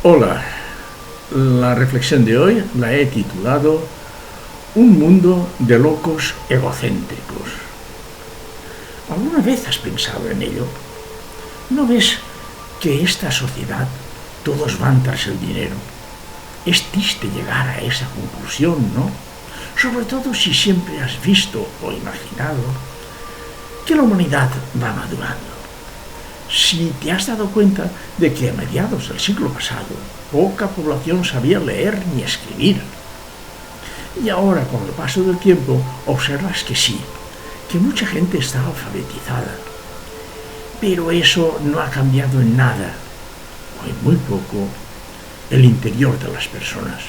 Hola, la reflexión de hoy la he titulado Un mundo de locos egocéntricos. ¿Alguna vez has pensado en ello? ¿No ves que esta sociedad todos van tras el dinero? Es triste llegar a esa conclusión, ¿no? Sobre todo si siempre has visto o imaginado que la humanidad va madurando. Si te has dado cuenta de que a mediados del siglo pasado poca población sabía leer ni escribir, y ahora con el paso del tiempo observas que sí, que mucha gente está alfabetizada, pero eso no ha cambiado en nada, o en muy poco, el interior de las personas.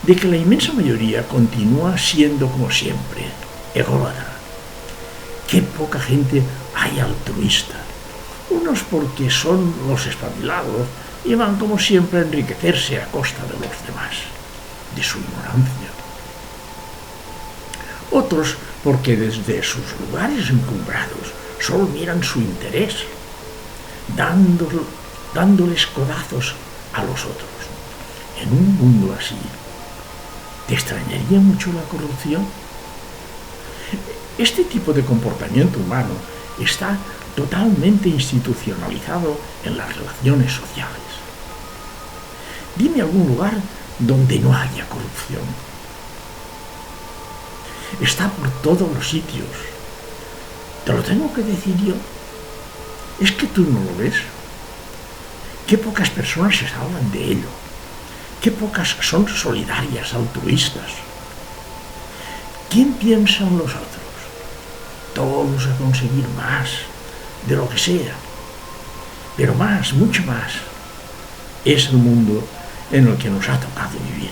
De que la inmensa mayoría continúa siendo como siempre, ególatra. Qué poca gente hay altruista. Unos porque son los espabilados y van como siempre a enriquecerse a costa de los demás, de su ignorancia. Otros porque desde sus lugares encumbrados solo miran su interés, dándoles codazos a los otros. En un mundo así, ¿te extrañaría mucho la corrupción? Este tipo de comportamiento humano está totalmente institucionalizado en las relaciones sociales. Dime algún lugar donde no haya corrupción. Está por todos los sitios. ¿Te lo tengo que decir yo? ¿Es que tú no lo ves? Qué pocas personas se hablan de ello. Qué pocas son solidarias, altruistas. ¿Quién piensa en los otros? Todos a conseguir más, de lo que sea. Pero más, mucho más, es el mundo en el que nos ha tocado vivir.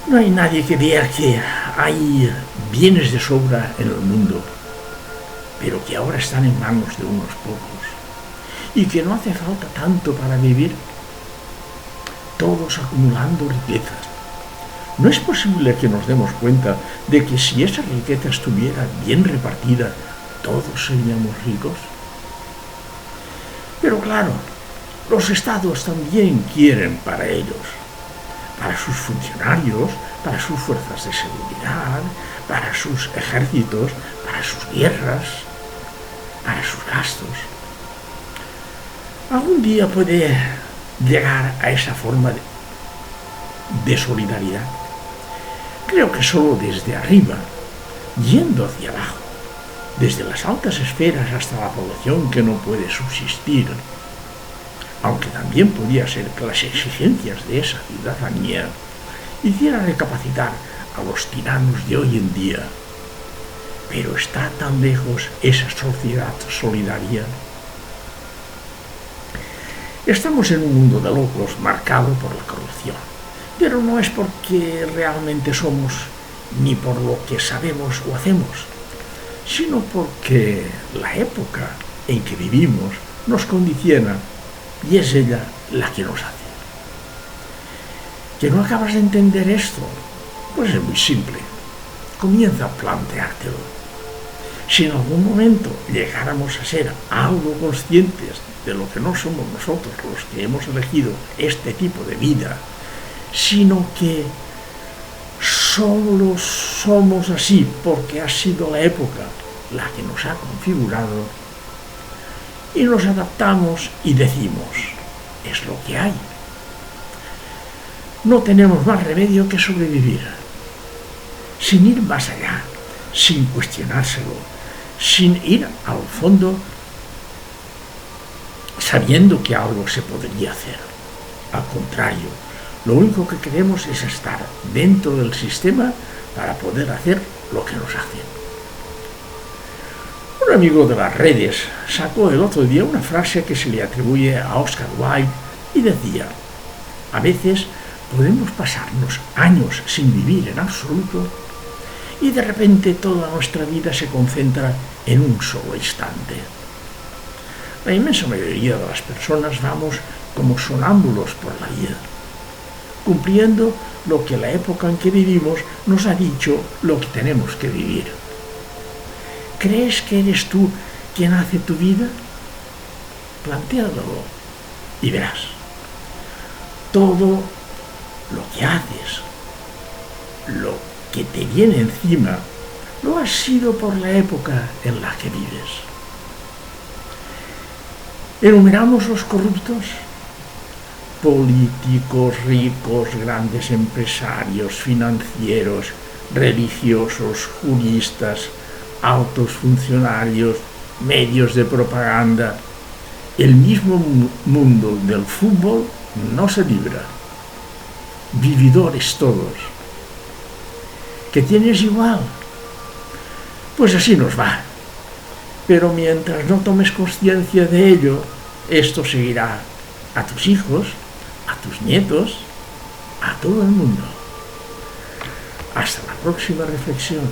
No hay nadie que vea que hay bienes de sobra en el mundo, pero que ahora están en manos de unos pocos, y que no hace falta tanto para vivir, todos acumulando riquezas. ¿No es posible que nos demos cuenta de que si esa riqueza estuviera bien repartida, todos seríamos ricos? Pero claro, los estados también quieren para ellos, para sus funcionarios, para sus fuerzas de seguridad, para sus ejércitos, para sus guerras, para sus gastos. Algún día puede llegar a esa forma de solidaridad. Creo que solo desde arriba, yendo hacia abajo, desde las altas esferas hasta la población que no puede subsistir, aunque también podría ser que las exigencias de esa ciudadanía hicieran recapacitar a los tiranos de hoy en día. Pero ¿está tan lejos esa sociedad solidaria? Estamos en un mundo de locos marcado por la corrupción, pero no es porque realmente somos ni por lo que sabemos o hacemos, sino porque la época en que vivimos nos condiciona y es ella la que nos hace. ¿Que no acabas de entender esto? Pues es muy simple. Comienza a planteártelo. Si en algún momento llegáramos a ser algo conscientes de lo que no somos nosotros los que hemos elegido este tipo de vida, sino que solo somos así porque ha sido la época la que nos ha configurado, y nos adaptamos y decimos, es lo que hay. No tenemos más remedio que sobrevivir, sin ir más allá, sin cuestionárselo, sin ir al fondo, sabiendo que algo se podría hacer. Al contrario, lo único que queremos es estar dentro del sistema para poder hacer lo que nos hacen. Un amigo de las redes sacó el otro día una frase que se le atribuye a Oscar Wilde y decía: a veces podemos pasarnos años sin vivir en absoluto y de repente toda nuestra vida se concentra en un solo instante. La inmensa mayoría de las personas vamos como sonámbulos por la vida, cumpliendo lo que la época en que vivimos nos ha dicho lo que tenemos que vivir. ¿Crees que eres tú quien hace tu vida? Plantéalo. y verás, todo lo que haces, lo que te viene encima, no ha sido por la época en la que vives. Enumeramos los corruptos: políticos, ricos, grandes empresarios, financieros, religiosos, juristas, altos funcionarios, medios de propaganda. El mismo mundo del fútbol no se libra. Vividores todos. ¿Qué tienes igual? Pues así nos va. Pero mientras no tomes conciencia de ello, esto seguirá a tus hijos, a tus nietos, a todo el mundo. Hasta la próxima reflexión.